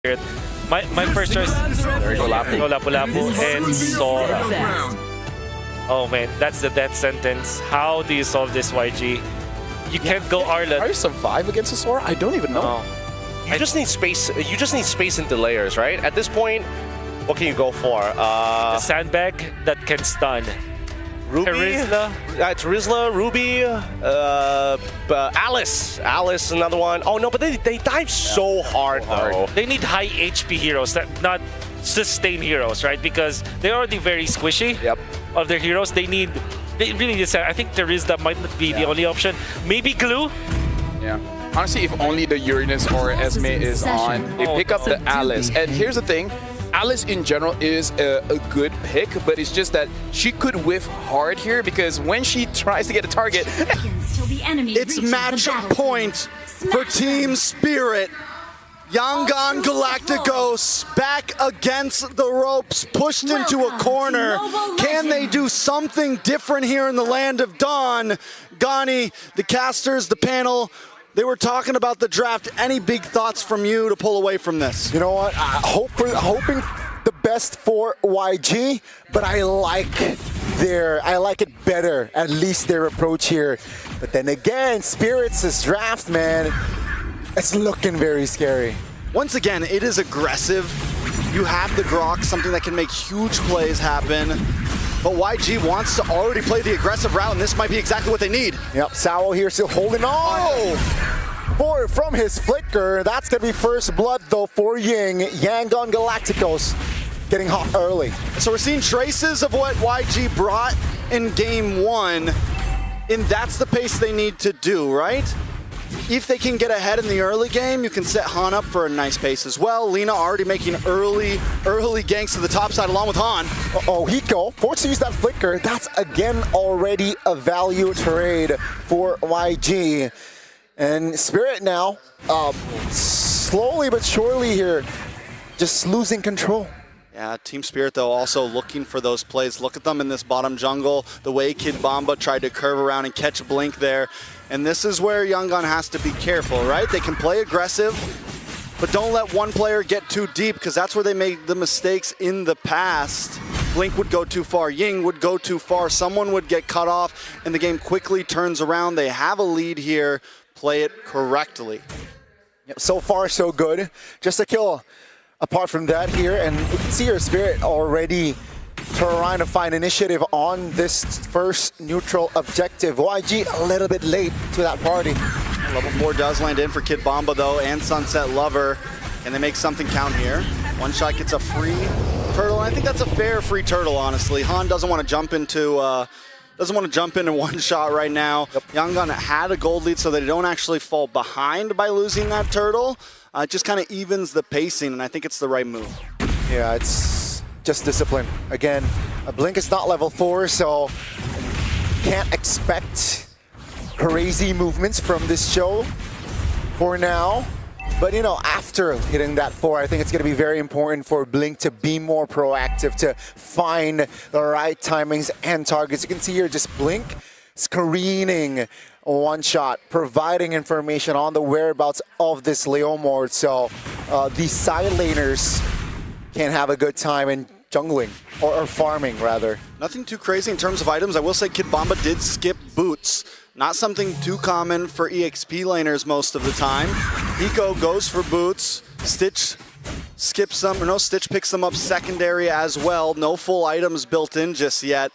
My first choice, Lapu-Lapu and Sora. Oh man, that's the death sentence. How do you solve this, YG? You can't go Arlet. How do you survive against a Sora? I don't even know. You just need space. You just need space into layers, right? At this point, what can you go for? The sandbag that can stun. Ruby, Terizla. Ruby, Alice, another one. Oh no, but they dive so hard though. They need high HP heroes, not sustain heroes, right? Because they're already very squishy. Yep. Of their heroes, they really need. I think Terizla might not be the only option. Maybe Glue. Yeah. Honestly, if only the Uranus or Esme is on, they pick up the Alice. And here's the thing. Alice in general is a good pick, but it's just that she could whiff hard here because when she tries to get a target, it's match point for Team Spirit. YANGON Galacticos back against the ropes, pushed into a corner. Can they do something different here in the Land of Dawn? Gani, the casters, the panel, they were talking about the draft. Any big thoughts from you to pull away from this? You know what? Hoping the best for YG, but I like it better, at least their approach here. But then again, Spirits' draft, man, it's looking very scary. Once again, it is aggressive. You have the Grok, something that can make huge plays happen. But YG wants to already play the aggressive route, and this might be exactly what they need. Yep, Sao here still holding on. From his flicker. That's going to be first blood, though, for YANGON Galacticos getting hot early. So we're seeing traces of what YG brought in game one, and that's the pace they need to do, right? If they can get ahead in the early game, you can set Han up for a nice pace as well. Lina already making early ganks to the top side along with Han. Oh, Hiko forced to use that flicker. That's again already a value trade for YG. And Spirit now, slowly but surely here, just losing control. Yeah, Team Spirit, though, also looking for those plays. Look at them in this bottom jungle. The way Kid Bomba tried to curve around and catch Blink there. And this is where YANGON has to be careful, right? They can play aggressive, but don't let one player get too deep, because that's where they made the mistakes in the past. Blink would go too far, Ying would go too far, someone would get cut off, and the game quickly turns around. They have a lead here. Play it correctly. Yep, so far, so good. Just a kill apart from that here, and you can see your Spirit already trying to find initiative on this first neutral objective. YG a little bit late to that party. Level 4 does land in for Kid Bomba, though, and Sunset Lover. And they make something count here. One shot gets a free turtle, and I think that's a fair free turtle, honestly. Han doesn't want to jump into one shot right now. Yep. YANGON had a gold lead so they don't actually fall behind by losing that turtle. It just kind of evens the pacing, and I think it's the right move. Yeah, it's just discipline. Again, a Blink is not level 4, so can't expect crazy movements from this show for now. But, you know, after hitting that 4, I think it's going to be very important for Blink to be more proactive, to find the right timings and targets. You can see here just Blink screening one shot, providing information on the whereabouts of this Leomord. So the side laners can have a good time in jungling, or farming rather. Nothing too crazy in terms of items. I will say Kid Bomba did skip boots. Not something too common for EXP laners most of the time. Hiko goes for boots. Stitch skips them, or no, Stitch picks them up secondary as well. No full items built in just yet.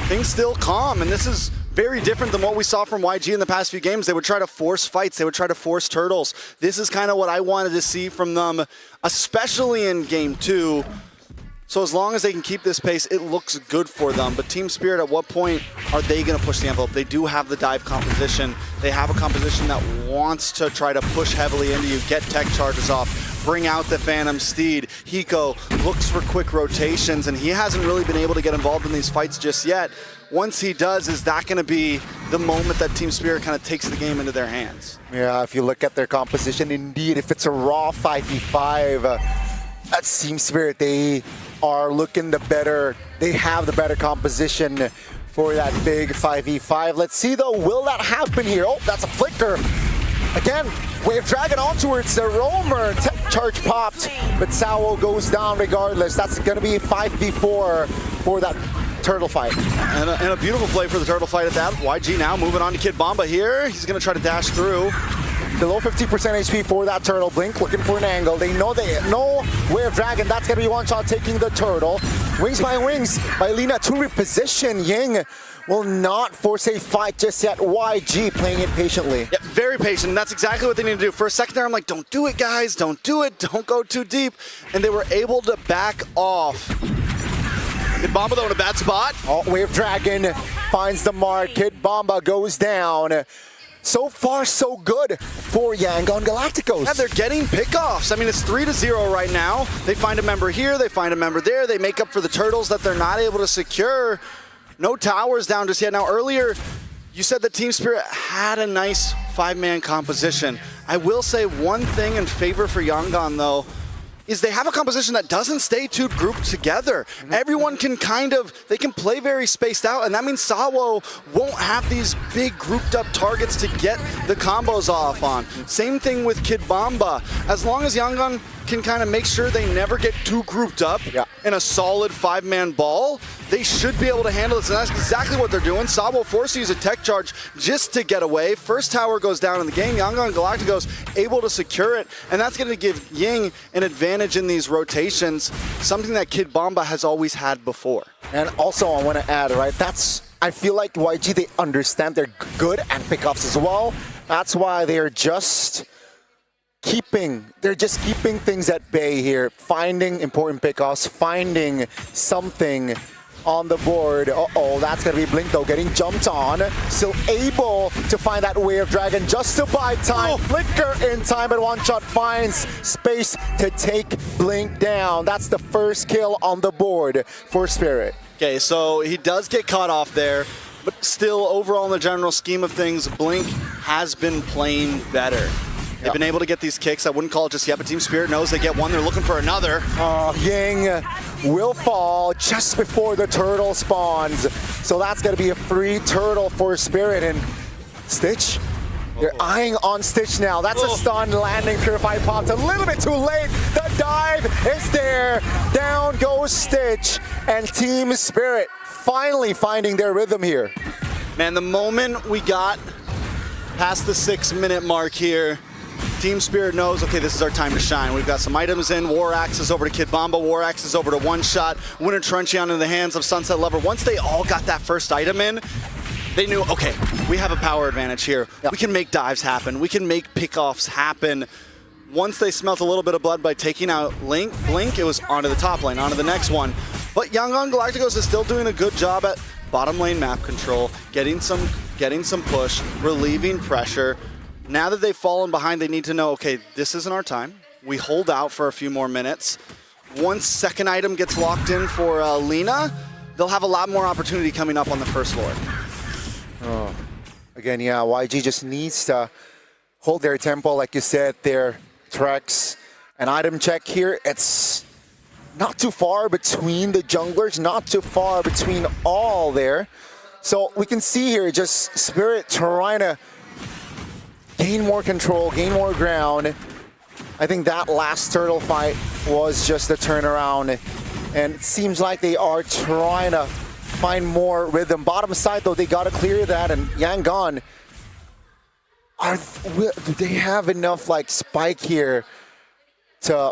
Things still calm, and this is very different than what we saw from YG in the past few games. They would try to force fights. They would try to force turtles. This is kind of what I wanted to see from them, especially in game 2. So as long as they can keep this pace, it looks good for them. But Team Spirit, at what point are they going to push the envelope? They do have the dive composition. They have a composition that wants to try to push heavily into you, get tech charges off, bring out the Phantom Steed. Hiko looks for quick rotations, and he hasn't really been able to get involved in these fights just yet. Once he does, is that going to be the moment that Team Spirit kind of takes the game into their hands? Yeah, if you look at their composition, indeed, if it's a raw 5v5, that Team Spirit, they are looking the better. They have the better composition for that big 5v5. Let's see, though, will that happen here? Oh, that's a flicker. Again, Wave Dragon on towards the Roamer. Tech charge popped, but Sao goes down regardless. That's going to be 5v4 for that turtle fight. And a beautiful play for the turtle fight at that. YG now moving on to Kid Bomba here. He's going to try to dash through. Below 50% HP for that turtle. Blink looking for an angle. They know Wave Dragon. That's going to be one shot taking the turtle. Wings by Lina to reposition. Ying will not force a fight just yet. YG playing it patiently. Yeah, very patient. And that's exactly what they need to do. For a second there, I'm like, don't do it, guys. Don't do it. Don't go too deep. And they were able to back off. Kid Bomba, though, in a bad spot. Oh, Wave Dragon finds the mark. Kid Bomba goes down. So far, so good for Yangon Galacticos. Yeah, they're getting pickoffs. I mean, it's 3-0 right now. They find a member here, they find a member there. They make up for the turtles that they're not able to secure. No towers down just yet. Now, earlier, you said that Team Spirit had a nice 5-man composition. I will say one thing in favor for Yangon, though, is they have a composition that doesn't stay too grouped together. Everyone can they can play very spaced out, and that means Sawo won't have these big grouped up targets to get the combos off on. Same thing with Kid Bomba. As long as Yangon can kind of make sure they never get too grouped up in a solid 5-man ball, they should be able to handle this, and that's exactly what they're doing. Sabo forced to use a tech charge just to get away. First tower goes down in the game. Yangon Galacticos able to secure it, and that's going to give Ying an advantage in these rotations, something that Kid Bomba has always had before. And also, I want to add, right, I feel like YG, they understand they're good at pickoffs as well. That's why they're just keeping things at bay here, finding important pickoffs, finding something on the board. Uh-oh, that's going to be Blink, though, getting jumped on. Still able to find that Wave Dragon just to buy time. Flicker in time, but one shot finds space to take Blink down. That's the first kill on the board for Spirit. Okay, so he does get caught off there, but still, overall in the general scheme of things, Blink has been playing better. They've been able to get these kicks. I wouldn't call it just yet, but Team Spirit knows they get one. They're looking for another. Ying will fall just before the turtle spawns. So that's going to be a free turtle for Spirit. And Stitch, they're eyeing on Stitch now. That's a stun landing. Purify popped a little bit too late. The dive is there. Down goes Stitch. And Team Spirit finally finding their rhythm here. Man, the moment we got past the 6-minute mark here, Team Spirit knows, okay, this is our time to shine. We've got some items in. War Axe is over to Kid Bomba. War Axe is over to One Shot. Winter Truncheon in the hands of Sunset Lover. Once they all got that first item in, they knew, okay, we have a power advantage here. We can make dives happen. We can make pickoffs happen. Once they smelt a little bit of blood by taking out Blink, it was onto the top lane, onto the next one. But Yangon Galacticos is still doing a good job at bottom lane map control, getting some push, relieving pressure. Now that they've fallen behind, they need to know, okay, this isn't our time. We hold out for a few more minutes. Once second item gets locked in for Lina, they'll have a lot more opportunity coming up on the first floor. Again, yeah, YG just needs to hold their tempo, like you said, their tracks. An item check here, it's not too far between the junglers, not too far between all there. So we can see here just Spirit trying to gain more control, gain more ground. I think that last turtle fight was just a turnaround. And it seems like they are trying to find more rhythm. Bottom side, though, they got to clear that. And Yangon, do they have enough like spike here to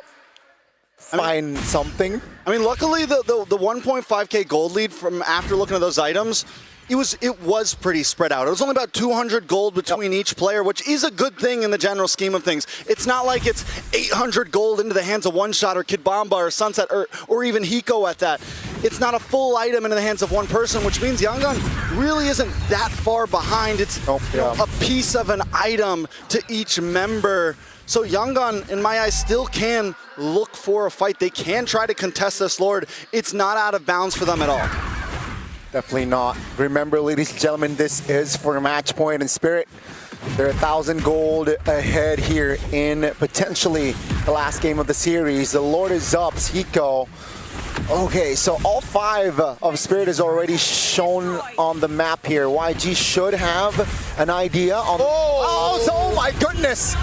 find something? I mean, luckily the 1.5k gold lead from after looking at those items, it was pretty spread out. It was only about 200 gold between each player, which is a good thing in the general scheme of things. It's not like it's 800 gold into the hands of One Shot or Kid Bomba or Sunset or even Hiko at that. It's not a full item into the hands of one person, which means Yangon really isn't that far behind. It's a piece of an item to each member. So Yangon, in my eyes, still can look for a fight. They can try to contest this Lord. It's not out of bounds for them at all. Definitely not. Remember, ladies and gentlemen, this is for match point and Spirit. They're 1,000 gold ahead here in potentially the last game of the series. The Lord is up. Hiko Okay, so all 5 of Spirit is already shown on the map here. YG should have an idea on... Oh my goodness!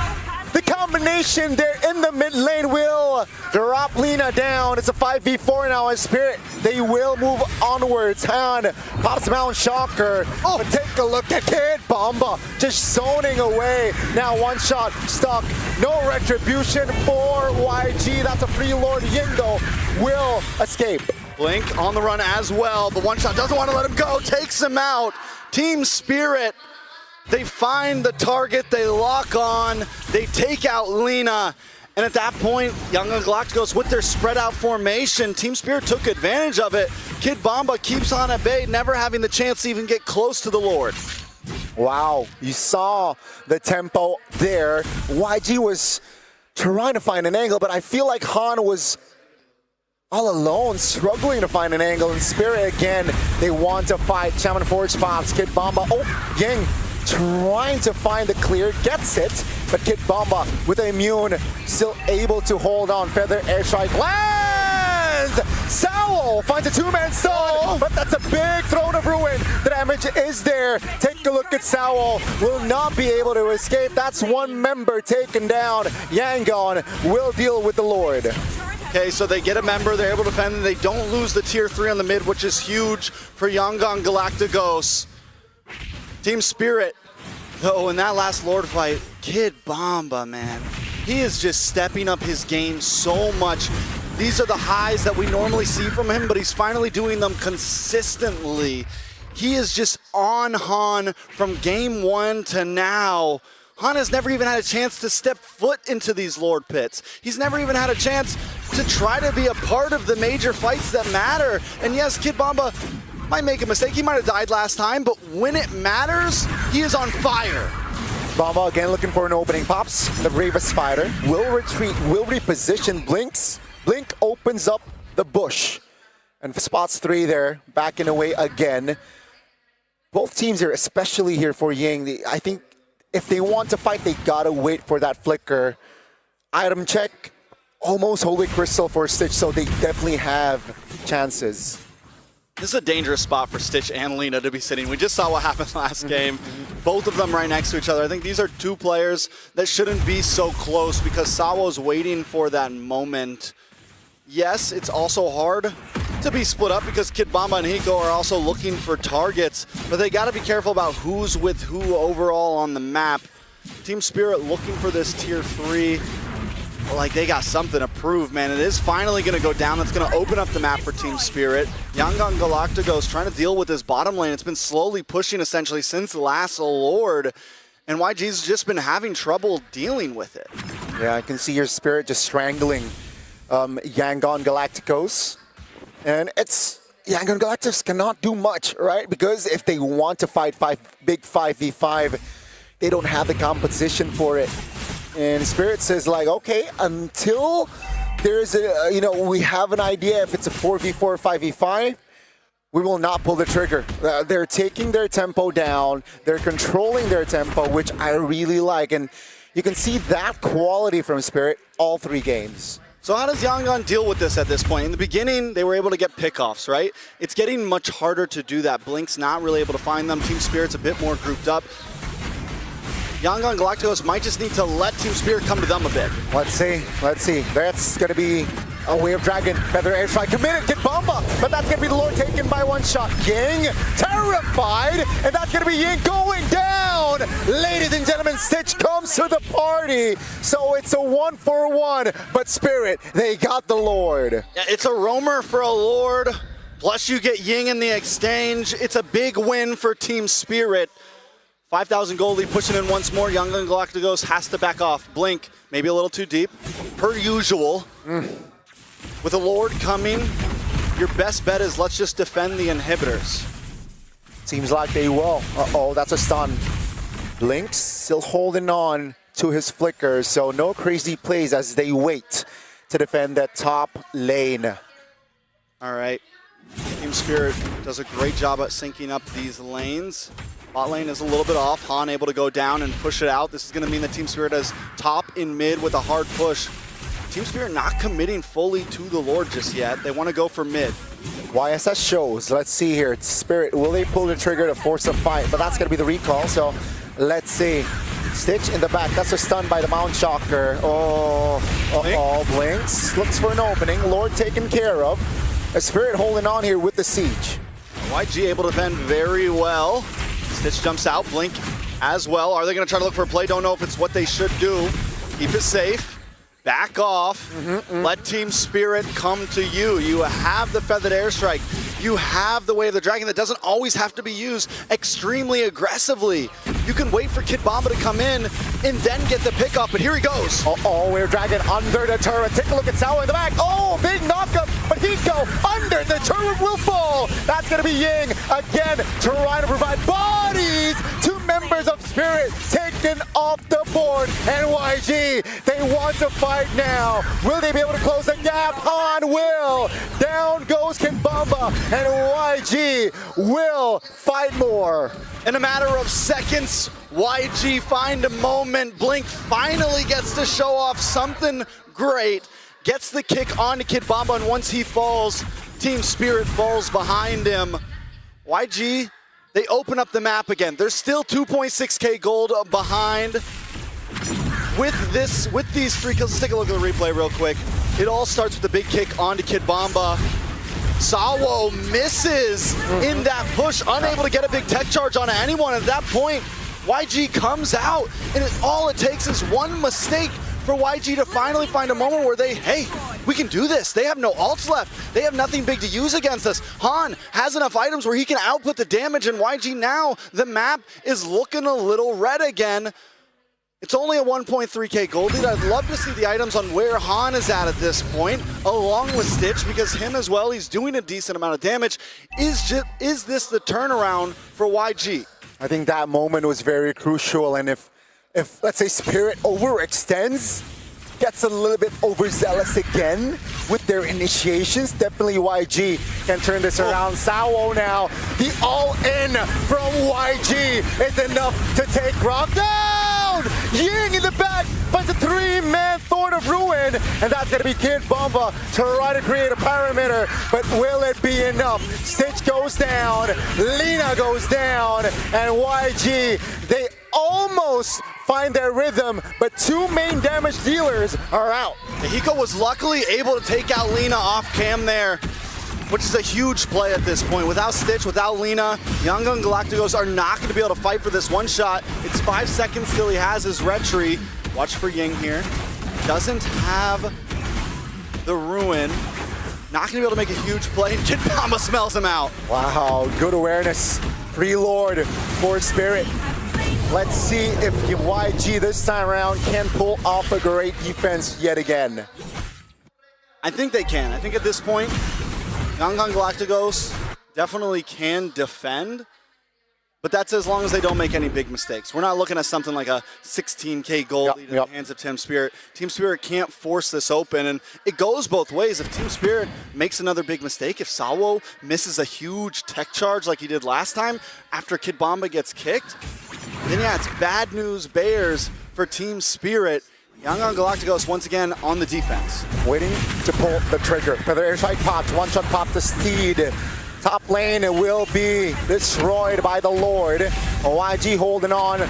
The combination there in the mid lane will drop Lina down. It's a 5v4 now as Spirit. They will move onwards. Han pops Mount Shocker. But take a look at Kid Bomba just zoning away. Now one shot stuck. No retribution for YG. That's a free Lord. Yingo will escape. Blink on the run as well. The one shot doesn't want to let him go. Takes him out. Team Spirit. They find the target, they lock on, they take out Lina, and at that point, YANGON Galacticos with their spread out formation, Team Spirit took advantage of it. Kid Bomba keeps on at bay, never having the chance to even get close to the Lord. Wow, you saw the tempo there. YG was trying to find an angle, but I feel like Han was all alone, struggling to find an angle. In Spirit again, they want to fight. Shaman Forge pops, Kid Bomba, Ying trying to find the clear, gets it, but Kid Bomba with a immune, still able to hold on. Feather airstrike lands! Sao finds a 2-man stun, but that's a big throne of ruin. The damage is there. Take a look at Sao, will not be able to escape. That's 1 member taken down. Yangon will deal with the Lord. Okay, so they get a member, they're able to defend, and they don't lose the tier 3 on the mid, which is huge for YANGON Galacticos. Team Spirit, though, in that last Lord fight, Kid Bomba, man, he is just stepping up his game so much. These are the highs that we normally see from him, but he's finally doing them consistently. He is just on Han from game 1 to now. Han has never even had a chance to step foot into these Lord pits. He's never even had a chance to try to be a part of the major fights that matter. And yes, Kid Bomba might make a mistake. He might have died last time, but when it matters, he is on fire. Bomba again looking for an opening. Pops the bravest fighter. Will retreat, will reposition. Blink opens up the bush. And spots 3 there, backing away again. Both teams here, especially here for Ying, I think if they want to fight, they gotta wait for that flicker. Item check, almost Holy Crystal for Stitch, so they definitely have chances. This is a dangerous spot for Stitch and Lina to be sitting. We just saw what happened last game. Both of them right next to each other. I think these are 2 players that shouldn't be so close because Sawo's waiting for that moment. Yes, it's also hard to be split up because Kid Bomba and Hiko are also looking for targets, but they got to be careful about who's with who overall on the map. Team Spirit looking for this tier 3. Like they got something to prove, man. It is finally going to go down. It's going to open up the map for Team Spirit. YANGON Galacticos trying to deal with this bottom lane. It's been slowly pushing essentially since the last Lord, and YG's just been having trouble dealing with it. Yeah, I can see your Spirit just strangling YANGON Galacticos. And it's YANGON Galacticos cannot do much, right? Because if they want to fight big 5v5, they don't have the composition for it. And Spirit says like, okay, until there's a, we have an idea if it's a 4v4 or 5v5, we will not pull the trigger. They're taking their tempo down. They're controlling their tempo, which I really like. And you can see that quality from Spirit all 3 games. So how does YANGON deal with this at this point? In the beginning, they were able to get pickoffs, right? It's getting much harder to do that. Blink's not really able to find them. Team Spirit's a bit more grouped up. YANGON Galacticos might just need to let Team Spirit come to them a bit. Let's see. That's going to be a Way of Dragon. Feather airstrike committed. Kid Bomba, but that's going to be the Lord taken by 1 shot. Ying terrified, and that's going to be Ying going down. Ladies and gentlemen, Stitch comes to the party. So it's a 1-for-1, but Spirit, they got the Lord. Yeah, it's a roamer for a Lord, plus you get Ying in the exchange. It's a big win for Team Spirit. 5,000 gold lead pushing in once more. YANGON Galacticos has to back off. Blink, maybe a little too deep, per usual. With a Lord coming, your best bet is let's just defend the inhibitors. Seems like they will. Uh-oh, that's a stun. Blink still holding on to his flicker, so no crazy plays as they wait to defend that top lane. All right. Team Spirit does a great job at syncing up these lanes. Bot lane is a little bit off. Han able to go down and push it out. This is going to mean that Team Spirit has top in mid with a hard push. Team Spirit not committing fully to the Lord just yet. They want to go for mid. YSS shows. Let's see here. Spirit, will they pull the trigger to force a fight? But that's going to be the recall, so let's see. Stitch in the back. That's a stun by the Mount Shocker. Oh, Blinks. Looks for an opening. Lord taken care of. A Spirit holding on here with the siege. YG able to defend very well. Stitch jumps out. Blink as well. Are they going to try to look for a play? Don't know if it's what they should do. Keep it safe. Back off. Let Team Spirit come to you. You have the Feathered Airstrike. You have the Way of the Dragon that doesn't always have to be used extremely aggressively. You can wait for Kid Bomba to come in and then get the pickup, but here he goes. Way of Dragon under the turret. Take a look at Sao in the back. Oh, big knockup, but Hiko under the turret will fall. That's going to be Ying again, trying to provide bodies to members of Spirit taken off the board. And YG, they want to fight now. Will they be able to close the gap? Han will. Down goes Kid Bomba, and YG will fight more. In a matter of seconds, YG find a moment. Blink finally gets to show off something great. Gets the kick onto Kid Bomba, and once he falls, Team Spirit falls behind him. YG, they open up the map again. There's still 2.6k gold behind. With these 3 kills, let's take a look at the replay real quick. It all starts with a big kick onto Kid Bomba. Sawo misses in that push, unable to get a big tech charge onto anyone. At that point, YG comes out, and all it takes is one mistake for YG to finally find a moment where hey, we can do this. They have no ults left. They have nothing big to use against us. Han has enough items where he can output the damage, and YG now, the map is looking a little red again. It's only a 1.3k gold lead. I'd love to see the items on where Han is at this point, along with Stitch, because him as well, he's doing a decent amount of damage. Is this the turnaround for YG? I think that moment was very crucial, and if let's say Spirit overextends, gets a little bit overzealous again with their initiations, definitely YG can turn this around. Sao now, the all-in from YG is enough to take Rock down! Ying in the back finds a 3-man Thorn of Ruin, and that's gonna be Kid Bomba try to create a parameter, but will it be enough? Stitch goes down, Lina goes down, and YG, they almost find their rhythm, but 2 main damage dealers are out. Hiko was luckily able to take out Lina off cam there, which is a huge play at this point. Without Stitch, without Lina, YANGON Galacticos are not going to be able to fight for this one shot. It's 5 seconds till he has his retry. Watch for Ying here. Doesn't have the Ruin. Not going to be able to make a huge play. Kid Bomba smells him out. Wow, good awareness. Free Lord for Spirit. Let's see if YG this time around can pull off a great defense yet again. I think they can. I think at this point, YANGON Galacticos definitely can defend, but that's as long as they don't make any big mistakes. We're not looking at something like a 16k gold lead in the hands of Team Spirit. Team Spirit can't force this open, and it goes both ways. If Team Spirit makes another big mistake, if Sawo misses a huge tech charge like he did last time after Kid Bomba gets kicked, then yeah, it's bad news bears for Team Spirit. YANGON Galacticos once again on the defense. Waiting to pull the trigger. Feather Airstrike popped, one-shot popped the Steed. Top lane will be destroyed by the Lord. YG holding on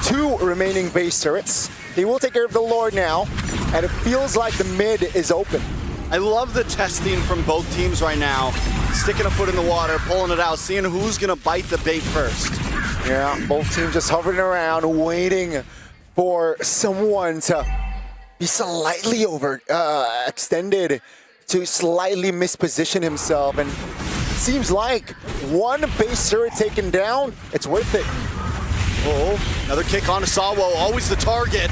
2 remaining base turrets. He will take care of the Lord now, and it feels like the mid is open. I love the testing from both teams right now. Sticking a foot in the water, pulling it out, seeing who's gonna bite the bait first. Yeah, both teams just hovering around, waiting for someone to be slightly extended, to slightly misposition himself, and it seems like one base turret taken down, it's worth it. Oh, another kick on Sawo, always the target.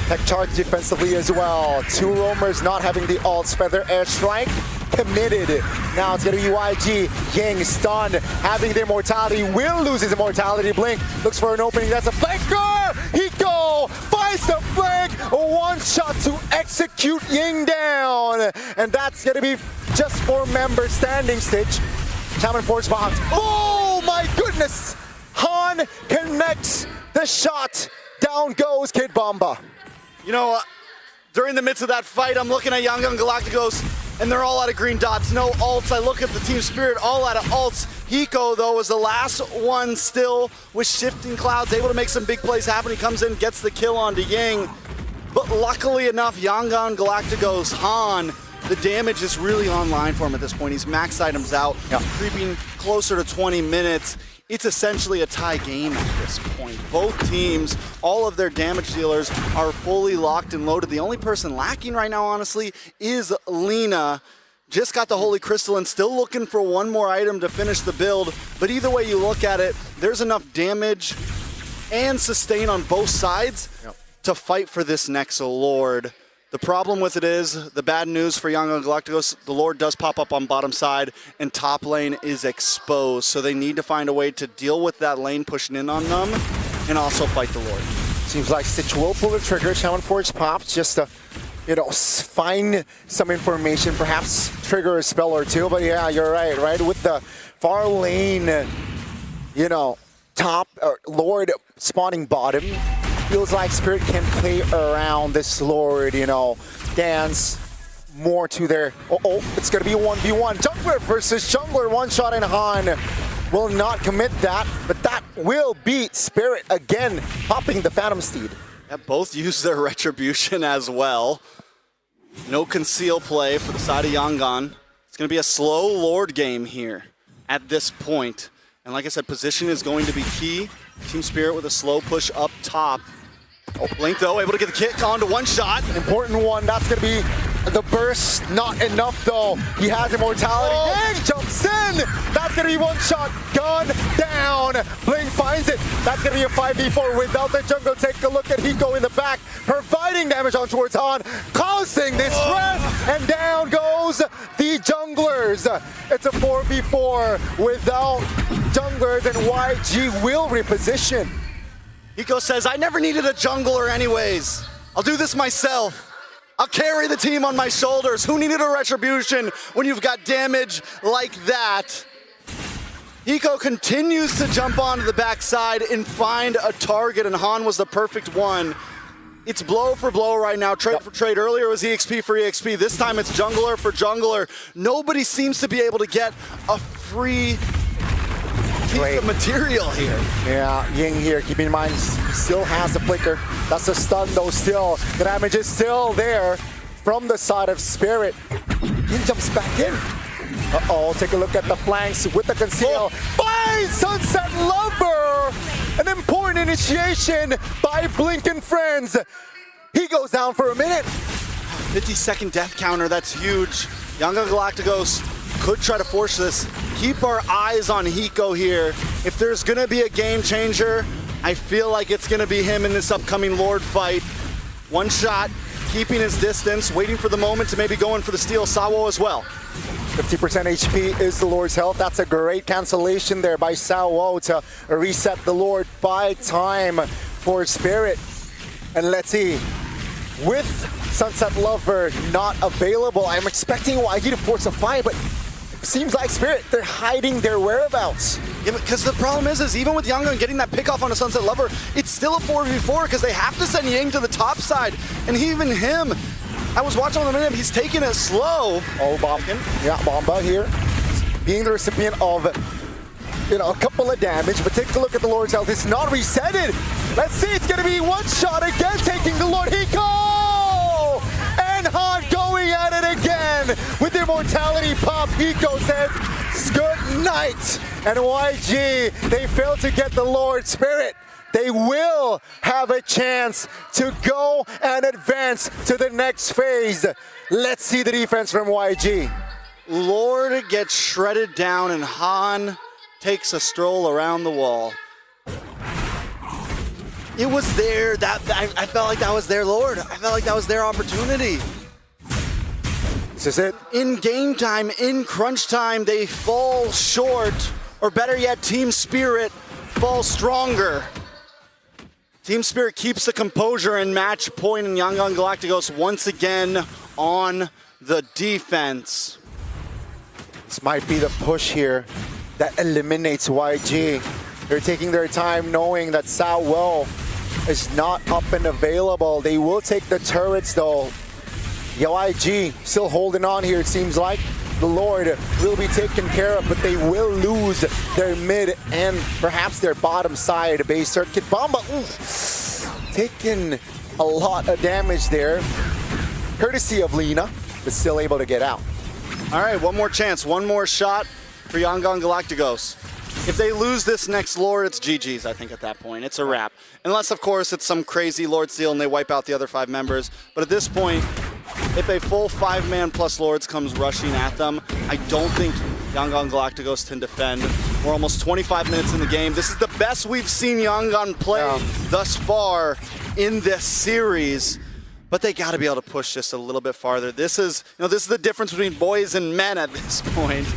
Tech charge defensively as well. 2 roamers not having the ults. Feather Airstrike committed. Now it's gonna be YG. Ying stunned, having the immortality, will lose his immortality. Blink looks for an opening. That's a flanker! Hiko finds the flank. One shot to execute Ying down. And that's gonna be just 4 members standing. Stitch. Shaman Force bombs. Oh my goodness! Han connects the shot. Down goes Kid Bomba. You know, during the midst of that fight. I'm looking at YANGON Galacticos, and they're all out of green dots, no ults. I look at the Team Spirit, all out of ults. Hiko, though, was the last one still with Shifting Clouds, able to make some big plays happen. He comes in, gets the kill onto Ying. But luckily enough, YANGON Galacticos, Han, the damage is really online for him at this point. He's max items out, creeping closer to 20 minutes. It's essentially a tie game at this point. Both teams, all of their damage dealers are fully locked and loaded. The only person lacking right now, honestly, is Lina. Just got the Holy Crystal and still looking for one more item to finish the build. But either way you look at it, there's enough damage and sustain on both sides to fight for this next Lord. The problem with it is, the bad news for YANGON Galacticos, the Lord does pop up on bottom side and top lane is exposed. So they need to find a way to deal with that lane pushing in on them and also fight the Lord. Seems like Stitch will pull the trigger. Shaman Forge pops just to, you know, find some information, perhaps trigger a spell or two. But yeah, you're right? With the far lane, you know, top or Lord spawning bottom, feels like Spirit can play around this Lord, you know, dance more to their... it's going to be a 1v1. Jungler versus Jungler, one shot, and Han will not commit that, but that will beat Spirit again, popping the Phantom Steed. Yeah, both use their Retribution as well. No conceal play for the side of YANGON. It's going to be a slow Lord game here at this point. And like I said, position is going to be key. Team Spirit with a slow push up top. Blink, though, able to get the kick onto one shot. Important one. That's going to be the burst. Not enough, though. He has immortality. Blink jumps in. That's going to be one shot. Gone down. Blink finds it. That's going to be a 5v4 without the jungle. Take a look at Hiko in the back, providing damage on towards Han, causing this stress. And down goes the junglers. It's a 4v4 without junglers, and YG will reposition. Hiko says, I never needed a jungler anyways. I'll do this myself. I'll carry the team on my shoulders. Who needed a Retribution when you've got damage like that? Hiko continues to jump onto the backside and find a target, and Han was the perfect one. It's blow for blow right now, trade for trade. Earlier it was EXP for EXP. This time it's jungler for jungler. Nobody seems to be able to get a free piece of material here. Yeah, Ying here, keep in mind, he still has the flicker. That's a stun though still. The damage is still there from the side of Spirit. Ying jumps back in. Uh-oh, take a look at the flanks with the conceal. Finds Sunset Lover! An important initiation by Blink and friends. He goes down for a minute. 50-second death counter, that's huge. YANGON Galacticos could try to force this. Keep our eyes on Hiko here. If there's gonna be a game changer, I feel like it's gonna be him in this upcoming Lord fight. One shot, keeping his distance, waiting for the moment to maybe go in for the steal. Sawo as well. 50% HP is the Lord's health. That's a great cancellation there by Sawo to reset the Lord. Buy time for Spirit. And let's see, with Sunset Lover not available, I'm expecting YG to force a fight, but it seems like Spirit, they're hiding their whereabouts. Yeah, because the problem is even with YANGON getting that pick off on a Sunset Lover, it's still a 4v4 because they have to send Ying to the top side. And even him, I was watching on the minute, he's taking it slow. Oh, Bomba. Yeah, Bomba here, being the recipient of, you know, a couple of damage, but take a look at the Lord's health. It's not resetted. Let's see, it's gonna be one shot again, taking the Lord. Hiko! And Han going at it again with immortality pop. Hiko says, good night. And YG, they failed to get the Lord. Spirit, they will have a chance to go and advance to the next phase. Let's see the defense from YG. Lord gets shredded down and Han takes a stroll around the wall. It was there, I felt like that was their Lord. I felt like that was their opportunity. This is it. In game time, in crunch time, they fall short, or better yet, Team Spirit falls stronger. Team Spirit keeps the composure and match point, and YANGON Galacticos once again on the defense. This might be the push here that eliminates YG. They're taking their time knowing that Sawo is not up and available. They will take the turrets though. YG still holding on here, it seems like. The Lord will be taken care of, but they will lose their mid and perhaps their bottom side base circuit. Bomba, taking a lot of damage there, courtesy of Lina, but still able to get out. All right, one more chance, one more shot for YANGON Galacticos. If they lose this next Lord, it's GG's, I think, at that point. It's a wrap. Unless, of course, it's some crazy Lord steal and they wipe out the other 5 members. But at this point, if a full 5-man plus Lords comes rushing at them, I don't think YANGON Galacticos can defend. We're almost 25 minutes in the game. This is the best we've seen YANGON play thus far in this series. But they got to be able to push just a little bit farther. This is, this is the difference between boys and men at this point.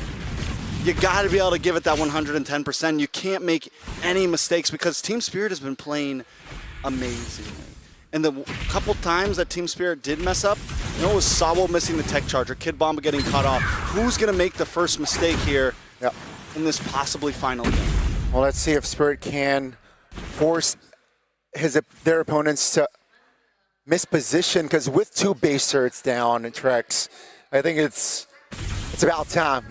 You got to be able to give it that 110%. You can't make any mistakes because Team Spirit has been playing amazingly. And the couple times that Team Spirit did mess up, it was Sabo missing the tech charger, Kid Bomba getting cut off. Who's going to make the first mistake here in this possibly final game? Well, let's see if Spirit can force their opponents to misposition, because with 2 base turrets down, Trex, I think it's about time,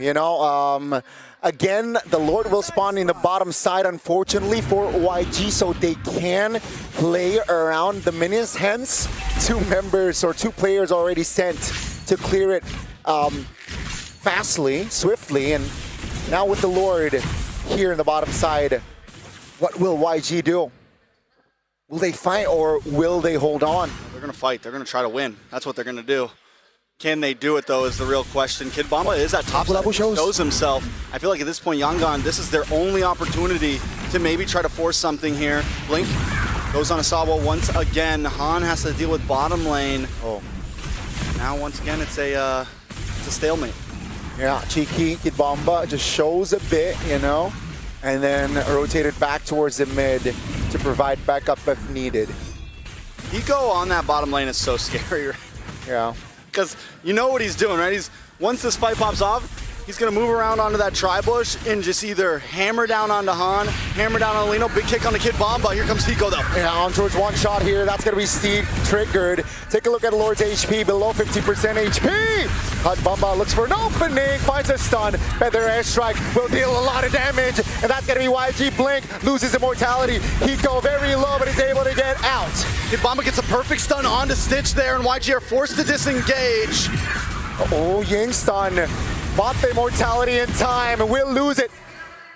Again, the Lord will spawn in the bottom side, unfortunately, for YG, so they can play around the minions. Hence, 2 members or 2 players already sent to clear it fastly, swiftly. And now with the Lord here in the bottom side, what will YG do? Will they fight or will they hold on? They're going to fight. They're going to try to win. That's what they're going to do. Can they do it, though, is the real question. Kid Bomba is at top side. He shows himself. I feel like at this point, YANGON, this is their only opportunity to maybe try to force something here. Blink goes on a Sabo once again. Han has to deal with bottom lane. Oh. Now, once again, it's a stalemate. Yeah, cheeky Kid Bomba just shows a bit, and then rotated back towards the mid to provide backup if needed. Hiko on that bottom lane is so scary. Yeah. Because you know what he's doing, right? Once this fight pops off, he's going to move around onto that tri-bush and just either hammer down onto Han, hammer down on Lino, big kick on the Kid Bomba. Here comes Hiko, though. Yeah, on towards one shot here. That's going to be Steed triggered. Take a look at Lord's HP, below 50% HP. Kid Bomba looks for an opening, finds a stun. Feather airstrike will deal a lot of damage, and that's going to be YG. Blink loses immortality. Hiko very low, but he's able to get out. Kid Bomba gets a perfect stun onto Stitch there, and YG are forced to disengage. Oh, Ying stun. Bought the immortality in time, and we'll lose it.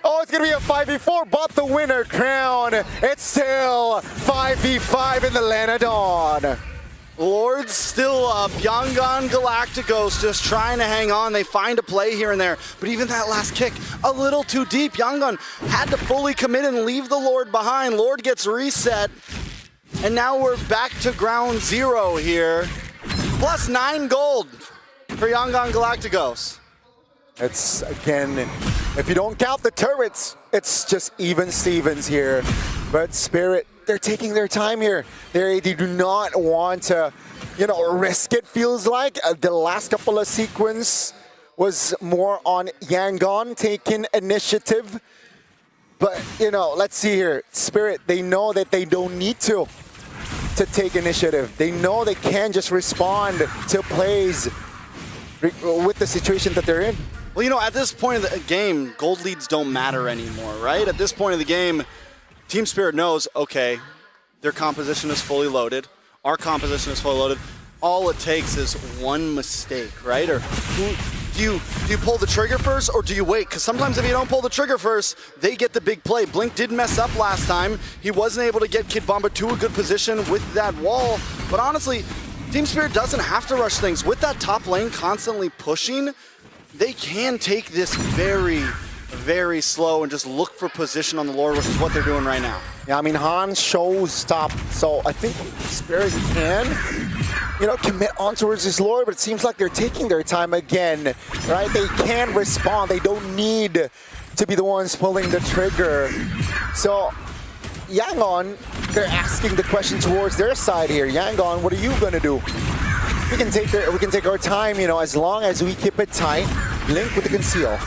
Oh, it's going to be a 5v4, but the winner crown. It's still 5v5 in the Lenadon. Lord's still up. YANGON Galacticos just trying to hang on. They find a play here and there, but even that last kick, a little too deep. YANGON had to fully commit and leave the Lord behind. Lord gets reset, and now we're back to ground zero here. Plus 9 gold for YANGON Galacticos. It's, again, if you don't count the turrets, it's just even Stevens here. But Spirit, they're taking their time here. They do not want to, risk it, feels like. The last couple of sequence was more on YANGON taking initiative. But, let's see here. Spirit, they know that they don't need to take initiative. They know they can just respond to plays with the situation that they're in. Well, at this point of the game, gold leads don't matter anymore, right? At this point of the game, Team Spirit knows, okay, their composition is fully loaded. Our composition is fully loaded. All it takes is one mistake, right? Or do you pull the trigger first or do you wait? Because sometimes if you don't pull the trigger first, they get the big play. Blink did mess up last time. He wasn't able to get Kid Bomba to a good position with that wall. But honestly, Team Spirit doesn't have to rush things. With that top lane constantly pushing, they can take this very, very slow and just look for position on the Lord, which is what they're doing right now. Yeah, I mean, Han shows top, so I think Spirit can, commit on towards his Lord, but it seems like they're taking their time again, right? They can respond. They don't need to be the ones pulling the trigger. So, YANGON, they're asking the question towards their side here. YANGON, what are you going to do? We can take our time, as long as we keep it tight. Link with the conceal.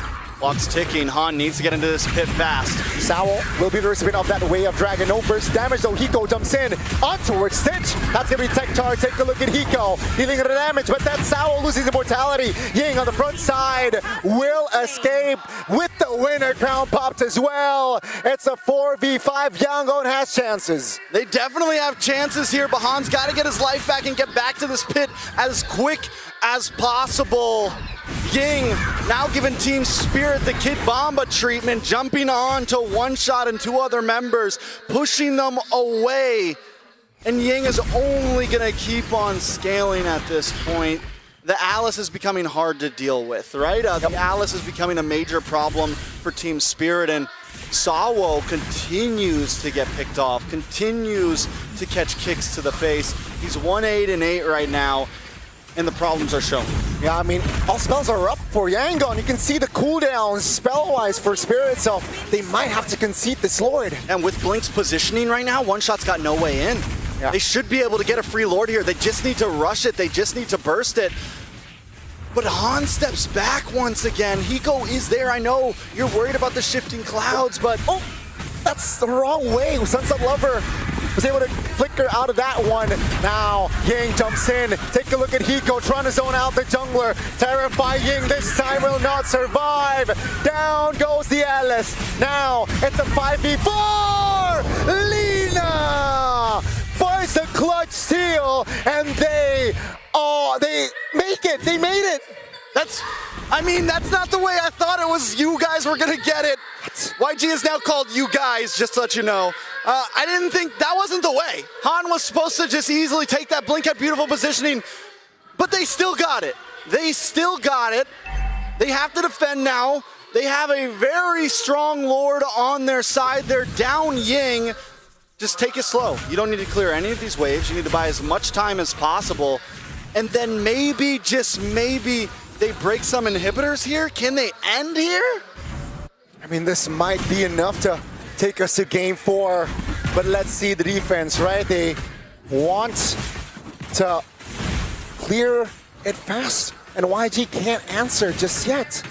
Clock's ticking. Han needs to get into this pit fast. Sowell will be the recipient of that wave of dragon. No burst damage though. Hiko jumps in on towards Stitch. That's gonna be tech charge. Take a look at Hiko dealing the damage, but that Sowell loses immortality. Ying on the front side will escape with the winner crown popped as well. It's a 4v5. Yangon has chances. They definitely have chances here, but Han's got to get his life back and get back to this pit as quick as possible. Ying now giving Team Spirit the Kid Bomba treatment, jumping on to one-shot and 2 other members, pushing them away. And Ying is only going to keep on scaling at this point. The Alice is becoming hard to deal with, right? The Alice is becoming a major problem for Team Spirit, and Sawo continues to get picked off, continues to catch kicks to the face. He's 1-8-8 right now, and the problems are shown. Yeah, I mean, all spells are up for Yangon. You can see the cooldowns spell-wise for Spirit, so they might have to concede this Lord. And with Blink's positioning right now, one-shot's got no way in. Yeah. They should be able to get a free Lord here. They just need to rush it. They just need to burst it. But Han steps back once again. Hiko is there. I know you're worried about the shifting clouds, but... Oh, that's the wrong way. Sunset Lover was able to flicker out of that one. Now, Ying jumps in. Take a look at Hiko trying to zone out the jungler. Terrify Ying this time will not survive. Down goes the Alice. Now, it's a 5v4. Lina finds the clutch steal, and they make it. They made it. That's not the way I thought it was. You guys were gonna get it. YG is now called you guys, just to let you know. I didn't think that wasn't the way. Han was supposed to just easily take that blink at beautiful positioning, but they still got it. They still got it. They have to defend now. They have a very strong Lord on their side. They're down Ying. Just take it slow. You don't need to clear any of these waves. You need to buy as much time as possible. And then maybe, just maybe, they break some inhibitors here? Can they end here? I mean, this might be enough to take us to game 4, but let's see the defense, right? They want to clear it fast, and YG can't answer just yet.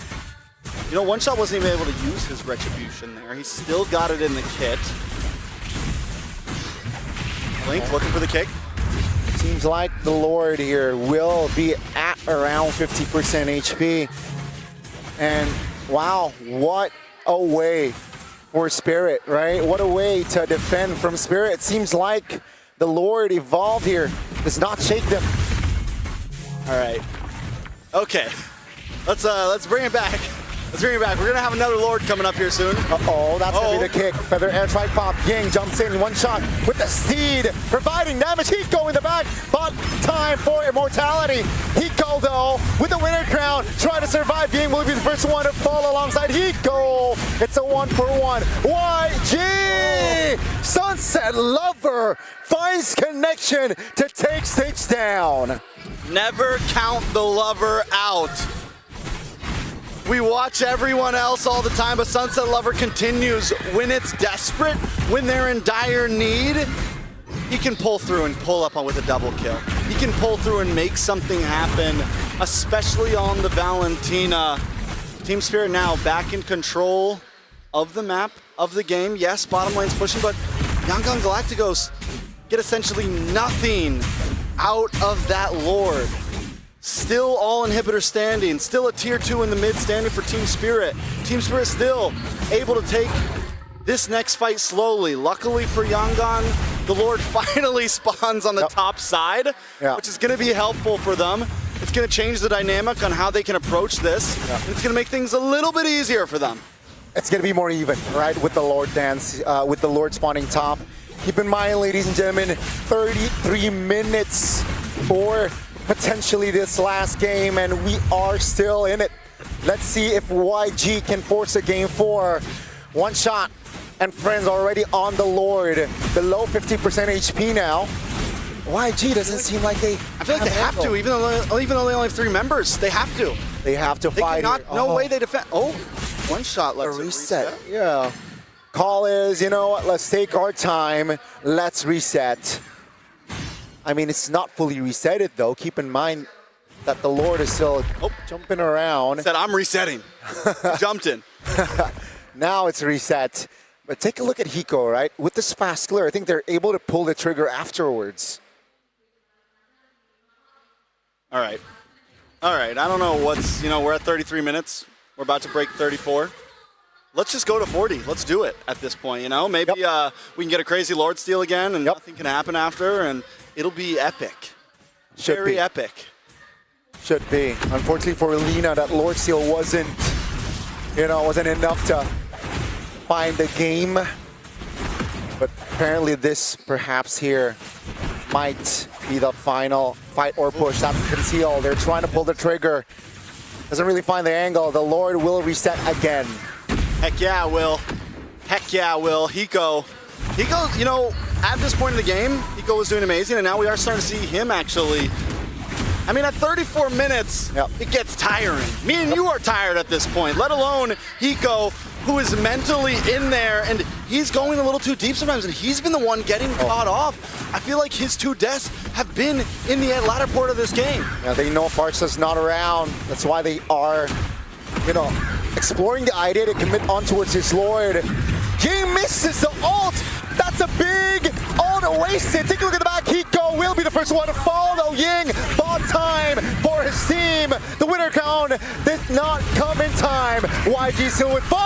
You know, One Shot wasn't even able to use his Retribution there. He still got it in the kit. Blink looking for the kick. Seems like the Lord here will be at around 50% HP. And wow, what a way for Spirit, right? What a way to defend from Spirit. Seems like the Lord evolved here. Does not shake them. All right. Okay. Let's bring it back. Let's bring it back. We're gonna have another Lord coming up here soon. Uh-oh, that's gonna be the kick. Feather air strike pop. Ying jumps in, one shot with the steed, providing damage. Hiko in the back, but time for immortality. Hiko though, with the winner crown, trying to survive. Ying will be the first one to fall alongside Hiko. It's a 1-for-1. YG! Sunset Lover finds connection to take Stitch down. Never count the lover out. We watch everyone else all the time, but Sunset Lover continues. When it's desperate, when they're in dire need, he can pull through and pull up with a double kill. He can pull through and make something happen, especially on the Valentina. Team Spirit now back in control of the map, of the game. Yes, bottom lane's pushing, but YANGON Galacticos get essentially nothing out of that Lord. Still all inhibitor standing, still a tier 2 in the mid standing for Team Spirit. Team Spirit still able to take this next fight slowly. Luckily for Yangon, the Lord finally spawns on the top side, which is gonna be helpful for them. It's gonna change the dynamic on how they can approach this. And it's gonna make things a little bit easier for them. It's gonna be more even, right, with the Lord dance, with the Lord spawning top. Keep in mind, ladies and gentlemen, 33 minutes for potentially this last game, and we are still in it. Let's see if YG can force a game 4. One shot and friends already on the Lord. Below 50% HP now. YG doesn't seem like they... I feel like they have to, even though they only have 3 members. They have to. They have to fight. No way they defend. Oh, One Shot lets it reset. Yeah. Call is, you know what, let's take our time. Let's reset. I mean, it's not fully resetted though. Keep in mind, that the Lord is still jumping around. Said, I'm resetting. Jumped in. Now it's reset. But take a look at Hiko, right? With this fast clear, I think they're able to pull the trigger afterwards. All right. All right. I don't know what's, we're at 33 minutes. We're about to break 34. Let's just go to 40. Let's do it at this point, Maybe we can get a crazy Lord Steal again and nothing can happen after, and it'll be epic. Very epic. Should be. Unfortunately for Lina, that Lord Steal wasn't enough to find the game. But apparently this, perhaps here, might be the final fight or push. That's Conceal. They're trying to pull the trigger. Doesn't really find the angle. The Lord will reset again. Heck yeah, Will. Heck yeah, Will. Hiko, at this point in the game, Hiko was doing amazing, and now we are starting to see him actually. I mean, at 34 minutes, it gets tiring. Me and you are tired at this point, let alone Hiko, who is mentally in there, and he's going a little too deep sometimes, and he's been the one getting caught off. I feel like his 2 deaths have been in the latter part of this game. Yeah, they know Farsa's not around. That's why they are, exploring the idea to commit on towards his Lord. He misses the ult. That's a big ult wasted. Take a look at the back. Hiko will be the first one to fall, though. Ying bought time for his team. The winner count did not come in time. YG still with 5.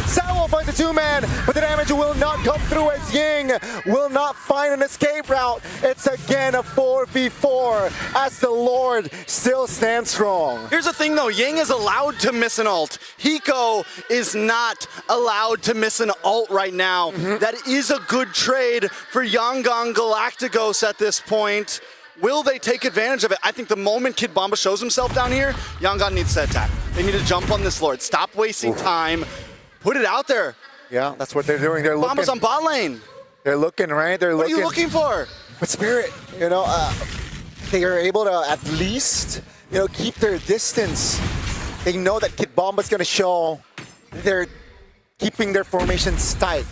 Samuel finds a 2-man, but the damage will not come through as Ying will not find an escape route. It's again a 4v4 as the Lord still stands strong. Here's the thing, though. Ying is allowed to miss an ult. Hiko is not allowed to miss an ult right now. That is a good trade for YANGON Galacticos at this point. Will they take advantage of it? I think the moment Kid Bomba shows himself down here, YANGON needs to attack. They need to jump on this Lord. Stop wasting time. Put it out there. Yeah, that's what they're doing. They're Bomba's on bot lane. They're looking, right? They're what looking. What are you looking for? But Spirit, they are able to at least, keep their distance. They know that Kid Bomba's going to show. They're keeping their formations tight.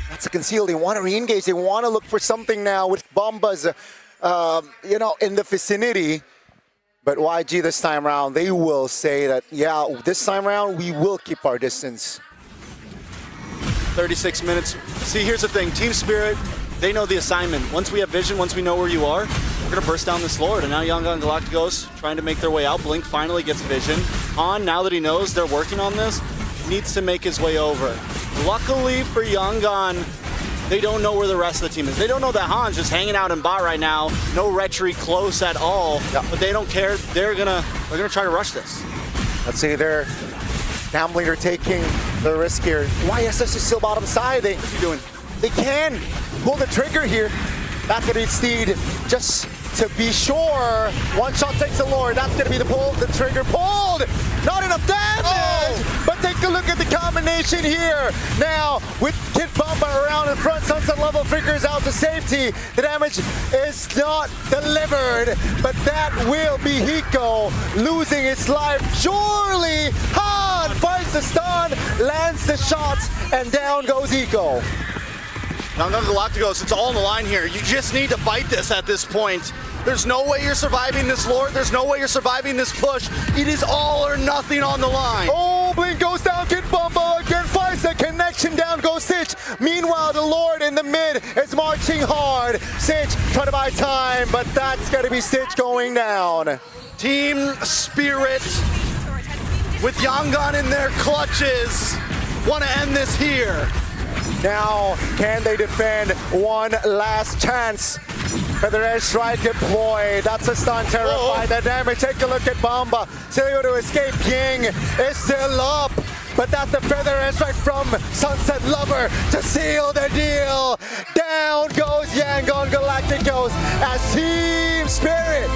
That's a Conceal. They want to re-engage. They want to look for something now with Bombas, in the vicinity. But YG this time around, they will say that, this time around, we will keep our distance. 36 minutes. See, here's the thing. Team Spirit, they know the assignment. Once we have vision, once we know where you are, we're going to burst down this Lord. And now YANGON Galacticos trying to make their way out. Blink finally gets vision. Han, now that he knows they're working on this, needs to make his way over. Luckily for YANGON, they don't know where the rest of the team is. They don't know that Han's just hanging out in bot right now. No retreat close at all. But they don't care. They're gonna try to rush this. Let's see, they're gambling, they're taking the risk here. YSS is still bottom side. What's he doing? They can pull the trigger here. That's gonna be Steed. Just to be sure, one shot takes the Lord. That's gonna be the trigger pulled. Not enough damage, but take a look at the combination here. Now, with Kid Bomba around in front, Sunset Level figures out the safety. The damage is not delivered, but that will be Hiko losing his life. Surely, Han finds the stun, lands the shots, and down goes Hiko. YANGON Galacticos, it's all on the line here. You just need to fight this at this point. There's no way you're surviving this Lord. There's no way you're surviving this push. It is all or nothing on the line. Oh, Blink goes down. Kid Bomba again finds the connection. Down goes Stitch. Meanwhile, the Lord in the mid is marching hard. Stitch trying to buy time, but that's going to be Stitch going down. Team Spirit with YANGON in their clutches want to end this here. Now, can they defend one last chance? Feather Edge Strike deployed. That's a stun, terrified. The damage. Take a look at Bomba. Still able to escape. Ying is still up. But that's the Feather Edge Strike from Sunset Lover to seal the deal. Down goes YANGON Galacticos as Team Spirit